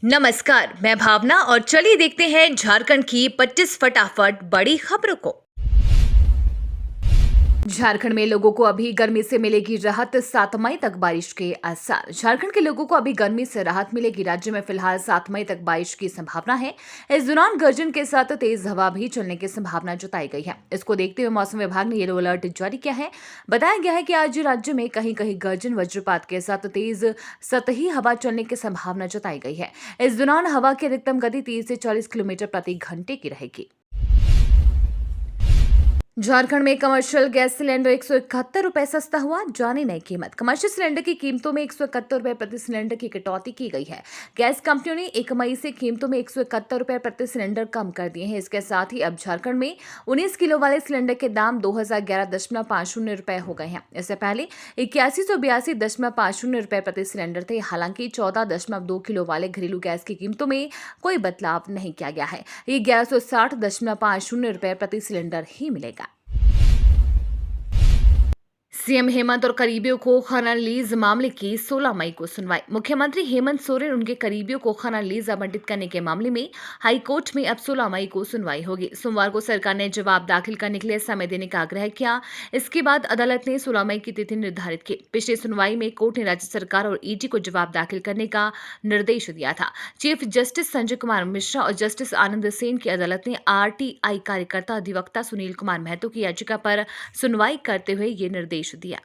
नमस्कार, मैं भावना और चलिए देखते हैं झारखंड की 25 फटाफट बड़ी खबरों को। झारखंड में लोगों को अभी गर्मी से मिलेगी राहत, 7 मई तक बारिश के आसार। झारखंड के लोगों को अभी गर्मी से राहत मिलेगी। राज्य में फिलहाल 7 मई तक बारिश की संभावना है। इस दौरान गर्जन के साथ तेज हवा भी चलने की संभावना जताई गई है। इसको देखते हुए मौसम विभाग ने येलो अलर्ट जारी किया है। बताया गया है कि आज राज्य में कहीं कहीं गर्जन वज्रपात के साथ तेज सतही हवा चलने की संभावना जताई गई है। इस दौरान हवा की अधिकतम गति 30 से 40 किलोमीटर प्रति घंटे की रहेगी। झारखंड में कमर्शियल गैस सिलेंडर 171 रुपए सस्ता हुआ, जाने नई कीमत। कमर्शियल सिलेंडर की कीमतों में 171 रुपए प्रति सिलेंडर की कटौती की गई है। गैस कंपनियों ने 1 मई से कीमतों में 171 रुपए प्रति सिलेंडर कम कर दिए हैं। इसके साथ ही अब झारखंड में 19 किलो वाले सिलेंडर के दाम 2011.50 रुपए हो गए हैं। इससे पहले 8182.50 रुपए प्रति सिलेंडर थे। हालांकि 14.2 किलो वाले घरेलू गैस की कीमतों में कोई बदलाव नहीं किया गया है। ये 1160.50 रुपए प्रति सिलेंडर ही मिलेगा। सीएम हेमंत और करीबियों को खाना लीज मामले की 16 मई को सुनवाई। मुख्यमंत्री हेमंत सोरेन उनके करीबियों को खाना लीज आवंटित करने के मामले में हाईकोर्ट में अब 16 मई को सुनवाई होगी। सोमवार को सरकार ने जवाब दाखिल करने के लिए समय देने का आग्रह किया। इसके बाद अदालत ने 16 मई की तिथि निर्धारित की। पिछली सुनवाई में कोर्ट ने राज्य सरकार और ईडी को जवाब दाखिल करने का निर्देश दिया था। चीफ जस्टिस संजय कुमार मिश्रा और जस्टिस आनंद सेन की अदालत ने आरटीआई कार्यकर्ता अधिवक्ता सुनील कुमार महतो की याचिका पर सुनवाई करते हुए ये निर्देश दिया।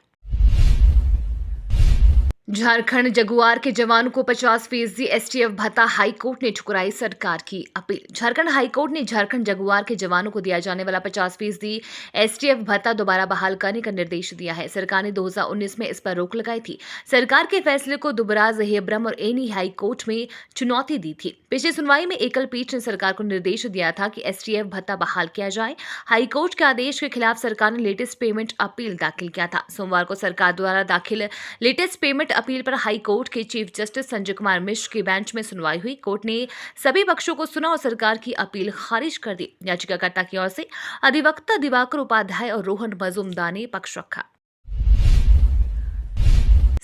झारखंड जगुआर के जवानों को 50% एसटीएफ भत्ता, हाईकोर्ट ने ठुकराई सरकार की अपील। झारखंड हाईकोर्ट ने झारखंड जगुआर के जवानों को दिया जाने वाला 50% एसटीएफ भत्ता दोबारा बहाल करने का निर्देश दिया है। सरकार ने 2019 में इस पर रोक लगाई थी। सरकार के फैसले को दुबराज, हेब्रम और एनी हाईकोर्ट में चुनौती दी थी। पिछली सुनवाई में एकल पीठ ने सरकार को निर्देश दिया था कि एसटीएफ भत्ता बहाल किया जाए। हाईकोर्ट के आदेश के खिलाफ सरकार ने लेटेस्ट पेमेंट अपील दाखिल किया था। सोमवार को सरकार द्वारा दाखिल लेटेस्ट पेमेंट अपील पर हाई कोर्ट के चीफ जस्टिस संजय कुमार मिश्र की बेंच में सुनवाई हुई। कोर्ट ने सभी पक्षों को सुना और सरकार की अपील खारिज कर दी। याचिकाकर्ता की ओर से अधिवक्ता दिवाकर उपाध्याय और रोहन मजूमदार ने पक्ष रखा।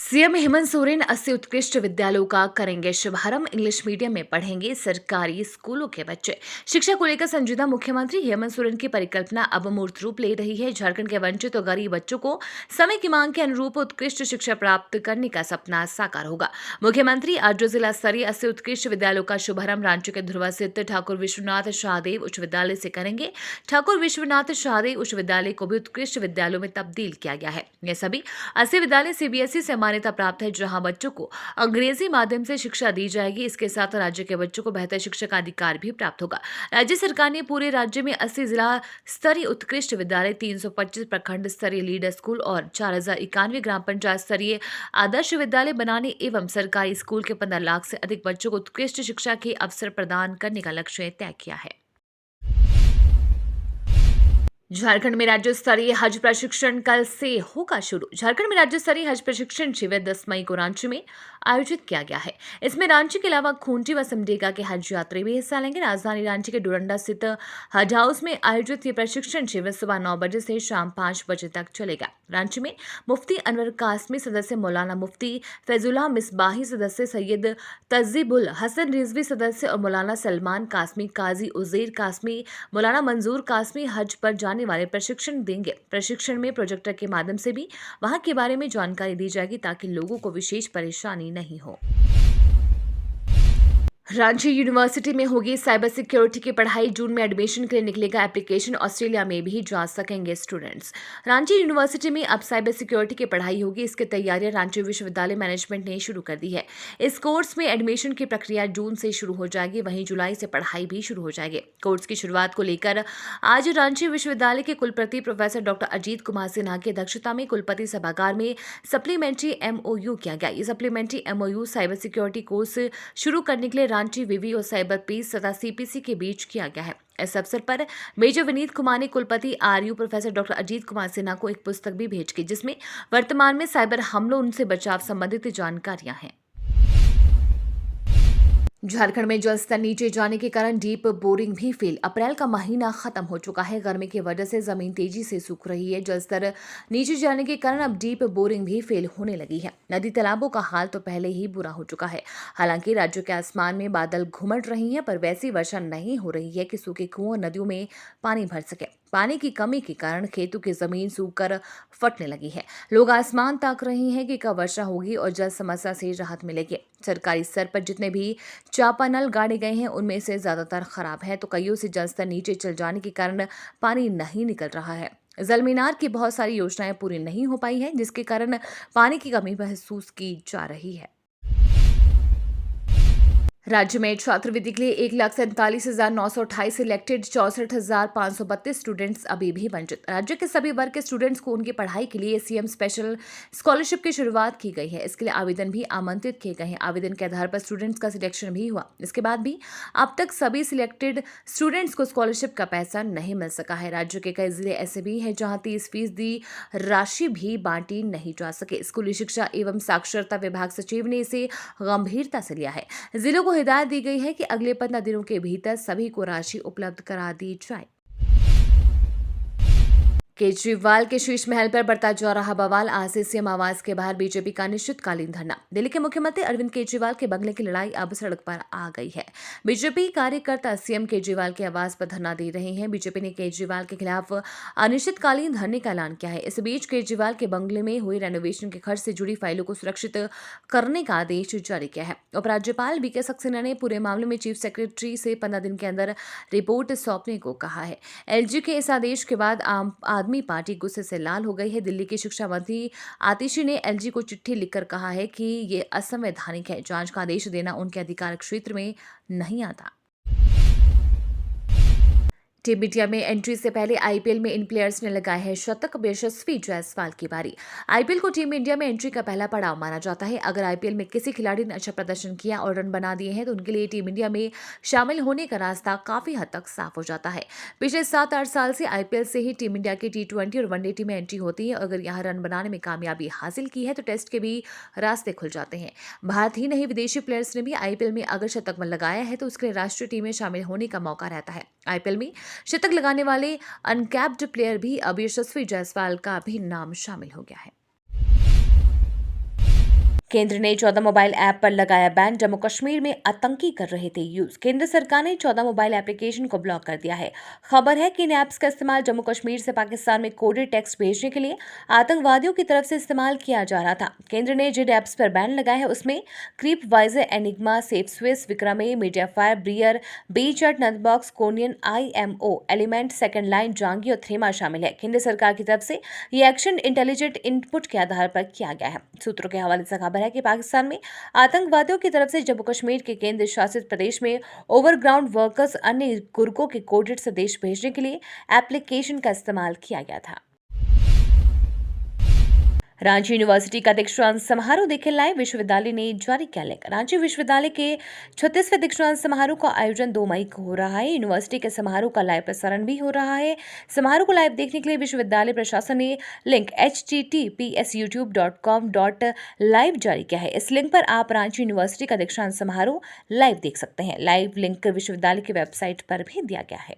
सीएम हेमंत सोरेन 80 उत्कृष्ट विद्यालयों का करेंगे शुभारंभ। इंग्लिश मीडियम में पढ़ेंगे सरकारी स्कूलों के बच्चे। शिक्षा को लेकर संजीदा मुख्यमंत्री हेमंत सोरेन की परिकल्पना अब मूर्त रूप ले रही है। झारखंड के वंचित और गरीब बच्चों को समय की मांग के अनुरूप उत्कृष्ट शिक्षा प्राप्त करने का सपना साकार होगा। मुख्यमंत्री आज जिला स्तरीय 80 उत्कृष्ट विद्यालयों का शुभारंभ रांची के ध्रुवा स्थित ठाकुर विश्वनाथ शाहदेव उच्च विद्यालय से करेंगे। ठाकुर विश्वनाथ शाहदेव उच्च विद्यालय को भी उत्कृष्ट विद्यालयों में तब्दील किया गया है। ये सभी 80 विद्यालय सीबीएसई से मान्यता प्राप्त है, जहां बच्चों को अंग्रेजी माध्यम से शिक्षा दी जाएगी। इसके साथ राज्य के बच्चों को बेहतर शिक्षा का अधिकार भी प्राप्त होगा। राज्य सरकार ने पूरे राज्य में 80 जिला स्तरीय उत्कृष्ट विद्यालय, 325 प्रखंड स्तरीय लीडर स्कूल और 4091 ग्राम पंचायत स्तरीय आदर्श विद्यालय बनाने एवं सरकारी स्कूल के 15 लाख से अधिक बच्चों को उत्कृष्ट शिक्षा के अवसर प्रदान करने का लक्ष्य तय किया है। झारखंड में राज्य स्तरीय हज प्रशिक्षण कल से होगा शुरू। झारखंड में राज्य स्तरीय हज प्रशिक्षण शिविर 10 मई को रांची में आयोजित किया गया है। इसमें रांची के अलावा खूंटी व सिमडेगा के हज यात्री भी हिस्सा लेंगे। राजधानी रांची के डोरंडा स्थित हज हाउस में आयोजित ये प्रशिक्षण शिविर सुबह 9 बजे से शाम 5 बजे तक चलेगा। रांची में मुफ्ती अनवर कासमी सदस्य, मौलाना मुफ्ती फैजुल्लाह मिसबाही सदस्य, सैयद तजीबुल हसन रिजवी सदस्य और मौलाना सलमान कासमी, काजी उजैर कासमी, मौलाना मंजूर कासमी हज पर जाने वाले प्रशिक्षण देंगे। प्रशिक्षण में प्रोजेक्टर के माध्यम से भी वहां के बारे में जानकारी दी जाएगी ताकि लोगों को विशेष परेशानी नहीं हो। रांची यूनिवर्सिटी में होगी साइबर सिक्योरिटी की पढ़ाई। जून में एडमिशन के लिए निकलेगा एप्लीकेशन। ऑस्ट्रेलिया में भी जा सकेंगे स्टूडेंट्स। रांची यूनिवर्सिटी में अब साइबर सिक्योरिटी की पढ़ाई होगी। इसकी तैयारियां रांची विश्वविद्यालय मैनेजमेंट ने शुरू कर दी है। इस कोर्स में एडमिशन की प्रक्रिया जून से शुरू हो जाएगी, वहीं जुलाई से पढ़ाई भी शुरू हो जाएगी। कोर्स की शुरुआत को लेकर आज रांची विश्वविद्यालय के कुलपति प्रोफेसर डॉक्टर अजीत कुमार सिन्हा की अध्यक्षता में कुलपति सभागार में सप्लीमेंट्री एमओयू किया गया। ये supplementary MOU cyber security course शुरू करने के लिए रांची विवि और साइबर पीस तथा सीपीसी के बीच किया गया है। इस अवसर पर मेजर विनीत कुमार ने कुलपति RU professor doctor Ajit Kumar Sinha को एक पुस्तक भी भेज की, जिसमें वर्तमान में साइबर हमलों उनसे बचाव संबंधित जानकारियां हैं। झारखंड में जल स्तर नीचे जाने के कारण डीप बोरिंग भी फेल। अप्रैल का महीना खत्म हो चुका है। गर्मी की वजह से जमीन तेजी से सूख रही है। जल स्तर नीचे जाने के कारण अब डीप बोरिंग भी फेल होने लगी है। नदी तालाबों का हाल तो पहले ही बुरा हो चुका है। हालांकि राज्य के आसमान में बादल घुमट रही हैं, पर वैसी वर्षा नहीं हो रही है कि सूखे कुओं और नदियों में पानी भर सके। पानी की कमी के कारण खेतों की जमीन सूखकर फटने लगी है। लोग आसमान ताक रहे हैं कि कब वर्षा होगी और जल समस्या से राहत मिलेगी। सरकारी स्तर पर जितने भी चापानल गाड़े गए हैं उनमें से ज्यादातर खराब है, तो कईयों से जलस्तर नीचे चल जाने के कारण पानी नहीं निकल रहा है। जल मीनार की बहुत सारी योजनाएं पूरी नहीं हो पाई है, जिसके कारण पानी की कमी महसूस की जा रही है। राज्य में छात्रवृत्ति के लिए 1,47,928 सिलेक्टेड 64,532 स्टूडेंट्स अभी भी वंचित। राज्य के सभी वर्ग के स्टूडेंट्स को उनकी पढ़ाई के लिए सीएम स्पेशल स्कॉलरशिप की शुरुआत की गई है। इसके लिए आवेदन भी आमंत्रित किए गए हैं। आवेदन के आधार पर स्टूडेंट्स का सिलेक्शन भी हुआ। इसके बाद भी अब तक सभी सिलेक्टेड स्टूडेंट्स को स्कॉलरशिप का पैसा नहीं मिल सका है। राज्य के कई जिले ऐसे भी हैं जहां 30% राशि भी बांटी नहीं जा सके। स्कूली शिक्षा एवं साक्षरता विभाग सचिव ने इसे गंभीरता से लिया है। जिलों को हिदायत दी गई है कि अगले 15 दिनों के भीतर सभी को राशि उपलब्ध करा दी जाए। केजरीवाल के शीश महल पर बढ़ता जा रहा बवाल। आज से सीएम आवास के बाहर बीजेपी का अनिश्चितकालीन धरना। दिल्ली के मुख्यमंत्री अरविंद केजरीवाल के बंगले की लड़ाई अब सड़क पर आ गई है। बीजेपी कार्यकर्ता सीएम केजरीवाल के आवास पर धरना दे रहे हैं। बीजेपी ने केजरीवाल के खिलाफ अनिश्चितकालीन धरने का ऐलान किया है। इस बीच केजरीवाल के बंगले में हुए रेनोवेशन के खर्च से जुड़ी फाइलों को सुरक्षित करने का आदेश जारी किया है। उपराज्यपाल बीके सक्सेना ने पूरे मामले में चीफ सेक्रेटरी से 15 दिन के अंदर रिपोर्ट सौंपने को कहा है। एलजी के इस आदेश के बाद आम आदमी पार्टी गुस्से से लाल हो गई है। दिल्ली की शिक्षा मंत्री आतिशी ने एलजी को चिट्ठी लिखकर कहा है कि ये असंवैधानिक है। जांच का आदेश देना उनके अधिकार क्षेत्र में नहीं आता। टीम इंडिया में एंट्री से पहले आईपीएल में इन प्लेयर्स ने लगाए हैं शतक। यशस्वी जायसवाल की बारी। आईपीएल को टीम इंडिया में एंट्री का पहला पड़ाव माना जाता है। अगर आईपीएल में किसी खिलाड़ी ने अच्छा प्रदर्शन किया और रन बना दिए हैं तो उनके लिए टीम इंडिया में शामिल होने का रास्ता काफी हद तक साफ हो जाता है। पिछले 7-8 साल से आईपीएल से ही टीम इंडिया की T20 और वनडे टीम में एंट्री होती है। अगर यहाँ रन बनाने में कामयाबी हासिल की है तो टेस्ट के भी रास्ते खुल जाते हैं। भारत ही नहीं, विदेशी प्लेयर्स ने भी आईपीएल में अगर शतक लगाया है तो उसके लिए राष्ट्रीय टीम में शामिल होने का मौका रहता है। आईपीएल में शतक लगाने वाले अनकैप्ड प्लेयर भी अब यशस्वी जायसवाल का भी नाम शामिल हो गया है। केंद्र ने 14 मोबाइल ऐप पर लगाया बैन। जम्मू कश्मीर में आतंकी कर रहे थे यूज। केंद्र सरकार ने 14 मोबाइल एप्लीकेशन को ब्लॉक कर दिया है। खबर है कि इन ऐप्स का इस्तेमाल जम्मू कश्मीर से पाकिस्तान में कोडेड टेक्स्ट भेजने के लिए आतंकवादियों की तरफ से इस्तेमाल किया जा रहा था। केंद्र ने जिन ऐप्स पर बैन लगाया है उसमें Crypviser, Enigma, Safeswiss, Wickrme, MediaFire, Briar, BChat, Nandbox, Conion, IMO, Element, Second Line, Zangi और थ्रेमा शामिल है। केंद्र सरकार की तरफ से ये एक्शन इंटेलिजेंट इनपुट के आधार पर किया गया है। सूत्रों के हवाले से खबर है कि पाकिस्तान में आतंकवादियों की तरफ से जम्मू कश्मीर के केंद्र शासित प्रदेश में ओवरग्राउंड वर्कर्स, अन्य गुर्गों के कोडेड संदेश भेजने के लिए एप्लीकेशन का इस्तेमाल किया गया था। रांची यूनिवर्सिटी का दीक्षांत समारोह देखे लाइव। विश्वविद्यालय ने जारी किया लिंक। रांची विश्वविद्यालय के 36वें दीक्षांत समारोह का आयोजन 2 मई को हो रहा है। यूनिवर्सिटी के समारोह का लाइव प्रसारण भी हो रहा है। समारोह को लाइव देखने के लिए विश्वविद्यालय प्रशासन ने लिंक https://youtube.com/live जारी किया है। इस लिंक पर आप रांची यूनिवर्सिटी का दीक्षांत समारोह लाइव देख सकते हैं। लाइव लिंक विश्वविद्यालय की वेबसाइट पर भी दिया गया है।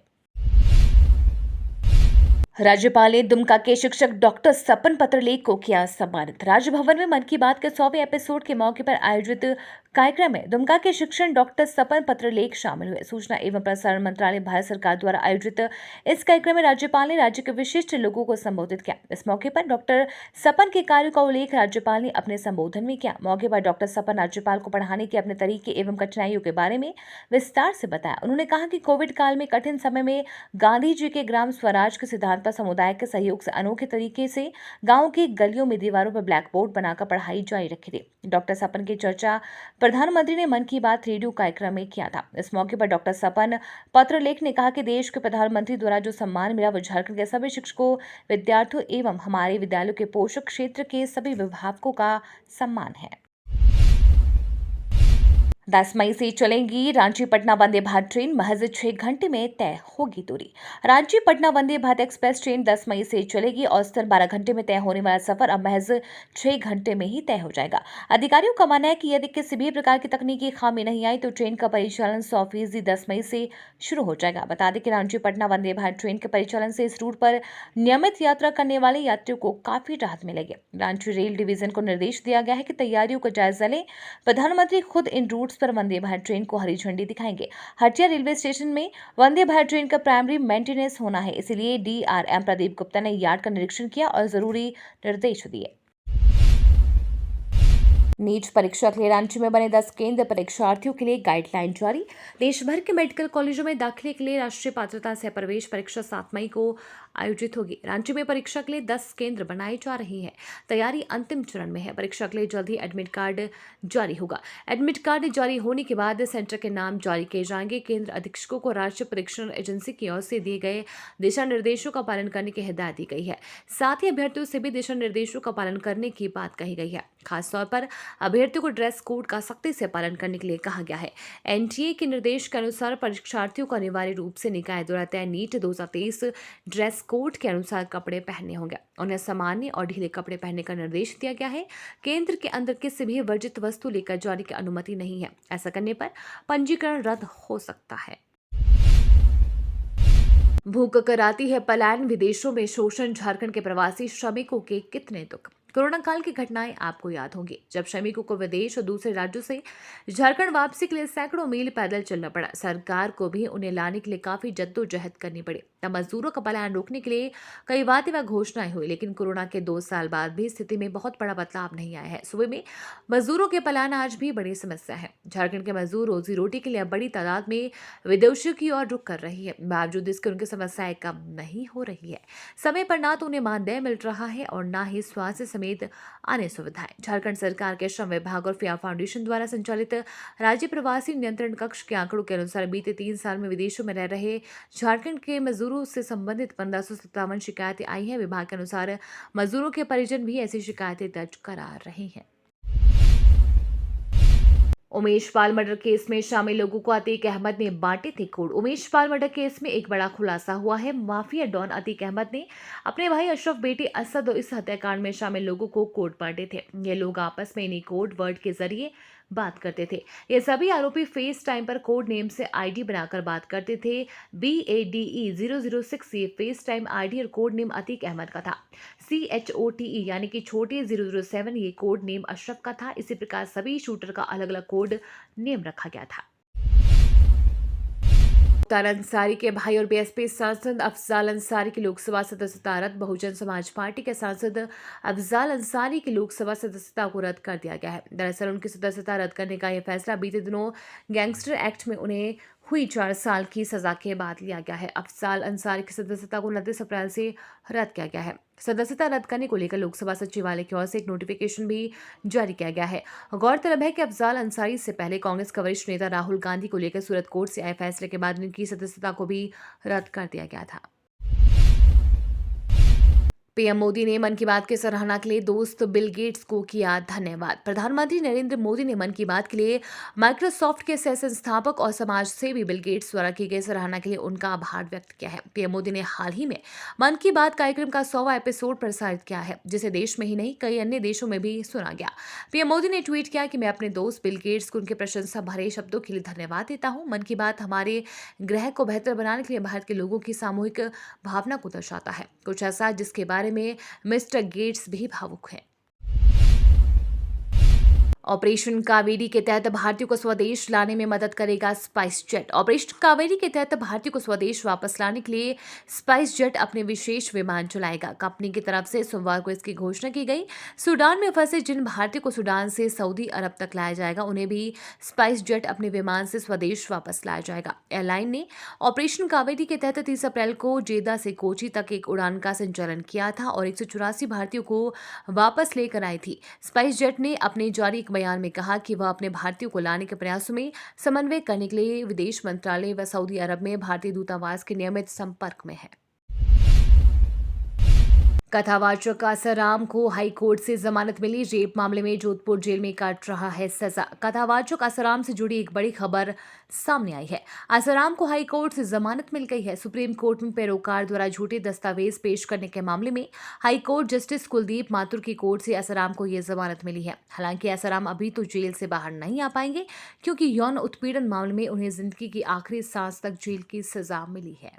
राज्यपाल ने दुमका के शिक्षक डॉक्टर सपन पत्रलेख को किया सम्मानित। राजभवन में मन की बात के 100वें एपिसोड के मौके पर आयोजित कार्यक्रम में दुमका के शिक्षक डॉक्टर सपन पत्रलेख शामिल हुए। सूचना एवं प्रसारण मंत्रालय भारत सरकार द्वारा आयोजित इस कार्यक्रम में राज्यपाल ने राज्य के विशिष्ट लोगों को संबोधित किया। इस मौके पर डॉक्टर सपन के कार्य का उल्लेख राज्यपाल ने अपने संबोधन में किया। मौके पर डॉक्टर सपन राज्यपाल को पढ़ाने के अपने तरीके एवं कठिनाइयों के बारे में विस्तार से बताया। उन्होंने कहा कि कोविड काल में कठिन समय में गांधी जी के ग्राम स्वराज के सिद्धांत पर समुदाय के सहयोग से अनोखे तरीके से गांव की गलियों में दीवारों पर ब्लैक बोर्ड बनाकर पढ़ाई जारी रखी थी। डॉक्टर सपन की चर्चा प्रधानमंत्री ने मन की बात रेडियो कार्यक्रम में किया था। इस मौके पर डॉक्टर सपन पत्रलेख ने कहा कि देश के प्रधानमंत्री द्वारा जो सम्मान मिला वो झारखंड के सभी शिक्षकों, विद्यार्थियों एवं हमारे विद्यालयों के पोषक क्षेत्र के सभी विभागों का सम्मान है। 10 मई से चलेंगी रांची पटना वंदे भारत ट्रेन, महज 6 घंटे में तय होगी दूरी। रांची पटना वंदे भारत एक्सप्रेस ट्रेन 10 मई से चलेगी। औसतन 12 घंटे में तय होने वाला सफर अब महज 6 घंटे में ही तय हो जाएगा। अधिकारियों का मानना है कि यदि किसी भी प्रकार की तकनीकी खामी नहीं आई तो ट्रेन का परिचालन 100% 10 मई से शुरू हो जाएगा। बता दें कि रांची पटना वंदे भारत ट्रेन के परिचालन से इस रूट पर नियमित यात्रा करने वाले यात्रियों को काफी राहत मिलेगी। रांची रेल डिवीजन को निर्देश दिया गया है कि तैयारियों का जायजा लें। प्रधानमंत्री खुद इन रूट्स पर वंदे भारत ट्रेन को हरी झंडी दिखाएंगे। हटिया रेलवे स्टेशन में वंदे भारत ट्रेन का प्राइमरी मेंटेनेंस होना है, इसलिए डीआरएम प्रदीप गुप्ता ने यार्ड का निरीक्षण किया और जरूरी निर्देश दिए। नीट परीक्षा के लिए रांची में बने 10 केंद्र, परीक्षार्थियों के लिए गाइडलाइन जारी। देश भर के मेडिकल कॉलेजों में दाखिले के लिए राष्ट्रीय पात्रता सह प्रवेश परीक्षा 7 मई को आयोजित होगी। रांची में परीक्षा के लिए 10 केंद्र बनाए जा रहे हैं। तैयारी अंतिम चरण में है। परीक्षा के लिए जल्द ही एडमिट कार्ड जारी होगा। एडमिट कार्ड जारी होने के बाद सेंटर के नाम जारी किए जाएंगे। केंद्र अधीक्षकों को राष्ट्रीय परीक्षण एजेंसी की ओर से दिए गए दिशा निर्देशों का पालन करने की हिदायत दी गई है। साथ ही अभ्यर्थियों से भी दिशा निर्देशों का पालन करने की बात कही गई है। खासतौर पर अभ्यर्थियों को ड्रेस कोड का सख्ती से पालन करने के लिए कहा गया है। एनटीए के निर्देश के अनुसार परीक्षार्थियों को अनिवार्य रूप से निकाय द्वारा तय नीट 2023 ड्रेस कोड के अनुसार कपड़े पहनने होंगे। उन्हें सामान्य और ढीले कपड़े पहनने का निर्देश दिया गया है। केंद्र के अंदर किसी भी वर्जित वस्तु लेकर जाने की अनुमति नहीं है। ऐसा करने पर पंजीकरण रद्द हो सकता है। भूख कराती है पलायन, विदेशों में शोषण, झारखंड के प्रवासी श्रमिकों के कितने दुख। कोरोना काल की घटनाएं आपको याद होंगी, जब श्रमिकों को विदेश और दूसरे राज्यों से झारखंड वापसी के लिए सैकड़ों मील पैदल चलना पड़ा। सरकार को भी उन्हें लाने के लिए काफी जद्दोजहद करनी पड़ी। तब मजदूरों का पलायन रोकने के लिए कई बातें व घोषणाएं हुई, लेकिन कोरोना के 2 साल बाद भी स्थिति में बहुत बड़ा बदलाव नहीं आया है। सूबे में मजदूरों के पलायन आज भी बड़ी समस्या है। झारखंड के मजदूर रोजी रोटी के लिए अब बड़ी तादाद में विदेशों की ओर रुख कर रही है। बावजूद इसके उनकी समस्याएं कम नहीं हो रही है। समय पर ना तो उन्हें मानदेय मिल रहा है और ना ही स्वास्थ्य समेत अन्य सुविधाएं। झारखंड सरकार के श्रम विभाग और फिया फाउंडेशन द्वारा संचालित राज्य प्रवासी नियंत्रण कक्ष के आंकड़ों के अनुसार बीते 3 साल में विदेशों में रह रहे झारखंड के मजदूरों से संबंधित 1557 शिकायतें आई हैं। विभाग के अनुसार मजदूरों के परिजन भी ऐसी शिकायतें दर्ज करा रहे हैं। उमेश पाल मर्डर केस में शामिल लोगों को अतीक अहमद ने बांटे थे code. Umesh Pal murder case में एक बड़ा खुलासा हुआ है। माफिया डॉन अतीक अहमद ने अपने भाई अशरफ, बेटे असद और इस हत्याकांड में शामिल लोगों को कोड बांटे थे। ये लोग आपस में इन्हीं कोड वर्ड के जरिए बात करते थे। ये सभी आरोपी फेस टाइम पर कोड नेम से आईडी बनाकर बात करते थे। BADE 006 ये फेस टाइम आईडी और कोड नेम अतीक अहमद का था। CHOTE यानी कि छोटे 007 ये कोड नेम अशरफ का था। इसी प्रकार सभी शूटर का अलग अलग कोड नेम रखा गया था। मुख्तार अंसारी के भाई और बीएसपी सांसद अफजाल अंसारी की लोकसभा सदस्यता रद्द। बहुजन समाज पार्टी के सांसद अफजाल अंसारी की लोकसभा सदस्यता को रद्द कर दिया गया है। दरअसल उनकी सदस्यता रद्द करने का यह फैसला बीते दिनों गैंगस्टर एक्ट में उन्हें हुई 4 साल की सजा के बाद लिया गया है। अफजाल अंसारी की सदस्यता को 29 अप्रैल से रद्द किया गया है। सदस्यता रद्द करने को लेकर लोकसभा सचिवालय की ओर से एक नोटिफिकेशन भी जारी किया गया है। गौरतलब है कि अफजाल अंसारी से पहले कांग्रेस के वरिष्ठ नेता राहुल गांधी को लेकर सूरत कोर्ट से आए फैसले के बाद इनकी सदस्यता को भी रद्द कर दिया गया था। पीएम मोदी ने मन की बात की सराहना के लिए दोस्त बिल गेट्स को किया धन्यवाद। प्रधानमंत्री नरेंद्र मोदी ने मन की बात के लिए माइक्रोसॉफ्ट के सह संस्थापक और समाज सेवी बिल गेट्स द्वारा की गई सराहना के लिए उनका आभार व्यक्त किया है। पीएम मोदी ने हाल ही में मन की बात कार्यक्रम का 100वां एपिसोड प्रसारित किया है, जिसे देश में ही नहीं कई अन्य देशों में भी सुना गया। पीएम मोदी ने ट्वीट किया कि मैं अपने दोस्त बिल गेट्स को उनके प्रशंसा भरे शब्दों के लिए धन्यवाद देता हूँ। मन की बात हमारे ग्रह को बेहतर बनाने के लिए भारत के लोगों की सामूहिक भावना को दर्शाता है, कुछ ऐसा जिसके बारे में मिस्टर गेट्स भी भावुक हैं। ऑपरेशन कावेरी के तहत भारतीयों को स्वदेश लाने में मदद करेगा स्पाइस जेट। ऑपरेशन कावेरी के तहत भारतीयों को स्वदेश वापस लाने के लिए स्पाइस जेट अपने विशेष विमान चलाएगा। कंपनी की तरफ से सोमवार को इसकी घोषणा की गई। सूडान में फंसे जिन भारतीयों को सूडान से सऊदी अरब तक लाया जाएगा, उन्हें भी स्पाइस जेट अपने विमान से स्वदेश वापस लाया जाएगा। एयरलाइन ने ऑपरेशन कावेरी के तहत 30 अप्रैल को जेदा से कोची तक एक उड़ान का संचालन किया था और 184 भारतीयों को वापस लेकर आई थी। स्पाइस जेट ने अपने जारी बयान में कहा कि वह अपने भारतीयों को लाने के प्रयासों में समन्वय करने के लिए विदेश मंत्रालय व सऊदी अरब में भारतीय दूतावास के नियमित संपर्क में है। कथावाचक आसाराम को हाई कोर्ट से जमानत मिली। रेप मामले में जोधपुर जेल में काट रहा है सजा। कथावाचक आसाराम से जुड़ी एक बड़ी खबर सामने आई है। आसाराम को हाई कोर्ट से जमानत मिल गई है। सुप्रीम कोर्ट में पैरोकार द्वारा झूठे दस्तावेज पेश करने के मामले में high court justice Kuldeep Mathur की कोर्ट से आसाराम को यह जमानत मिली है। हालांकि आसाराम अभी तो जेल से बाहर नहीं आ पाएंगे, क्योंकि यौन उत्पीड़न मामले में उन्हें जिंदगी की आखिरी सांस तक जेल की सजा मिली है।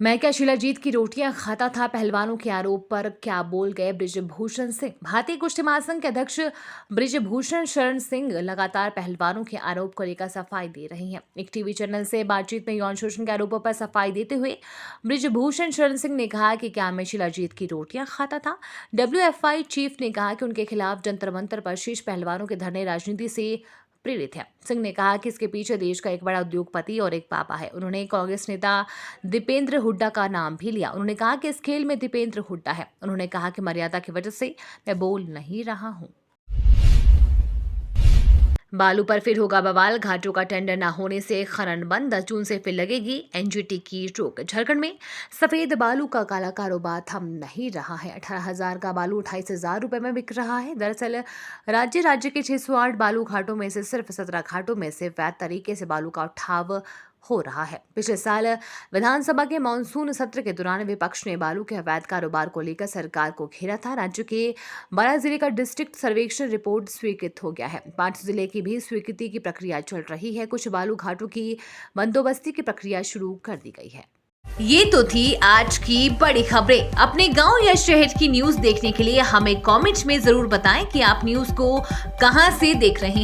मैं क्या शिलाजीत की रोटियां खाता था, पहलवानों के आरोप पर क्या बोल गए बृजभूषण सिंह। भारतीय कुश्ती महासंघ के अध्यक्ष बृजभूषण शरण सिंह लगातार पहलवानों के आरोप को लेकर सफाई दे रही हैं। एक टीवी चैनल से बातचीत में यौन शोषण के आरोपों पर सफाई देते हुए बृजभूषण शरण सिंह ने कहा कि क्या मैं शिलाजीत की रोटियां खाता था। WFI चीफ ने कहा कि उनके खिलाफ जंतर मंतर पर शीर्ष पहलवानों के धरने राजनीति से प्रेरित है। सिंह ने कहा कि इसके पीछे देश का एक बड़ा उद्योगपति और एक पापा है। उन्होंने कांग्रेस नेता दीपेंद्र हुड्डा का नाम भी लिया। उन्होंने कहा कि इस खेल में दीपेंद्र हुड्डा है। उन्होंने कहा कि मर्यादा की वजह से मैं बोल नहीं रहा हूं। बालू पर फिर होगा बवाल। घाटों का टेंडर न होने से खनन बंद। 10 जून से फिर लगेगी NGT की रोक। झारखंड में सफेद बालू का काला कारोबार थम नहीं रहा है। 18,000 का बालू 28,000 रुपए में बिक रहा है। दरअसल राज्य के 608 बालू घाटों में से सिर्फ 17 घाटों में से वैध तरीके से बालू का उठाव हो रहा है। पिछले साल विधानसभा के मानसून सत्र के दौरान विपक्ष ने बालू के अवैध कारोबार को लेकर सरकार को घेरा था। राज्य के 12 जिले का डिस्ट्रिक्ट सर्वेक्षण रिपोर्ट स्वीकृत हो गया है। 5 जिले की भी स्वीकृति की प्रक्रिया चल रही है। कुछ बालू घाटों की बंदोबस्ती की प्रक्रिया शुरू कर दी गई है। ये तो थी आज की बड़ी खबरें। अपने गांव या शहर की न्यूज देखने के लिए हमें कमेंट में जरूर बताएं कि आप न्यूज को कहां से देख रहे हैं।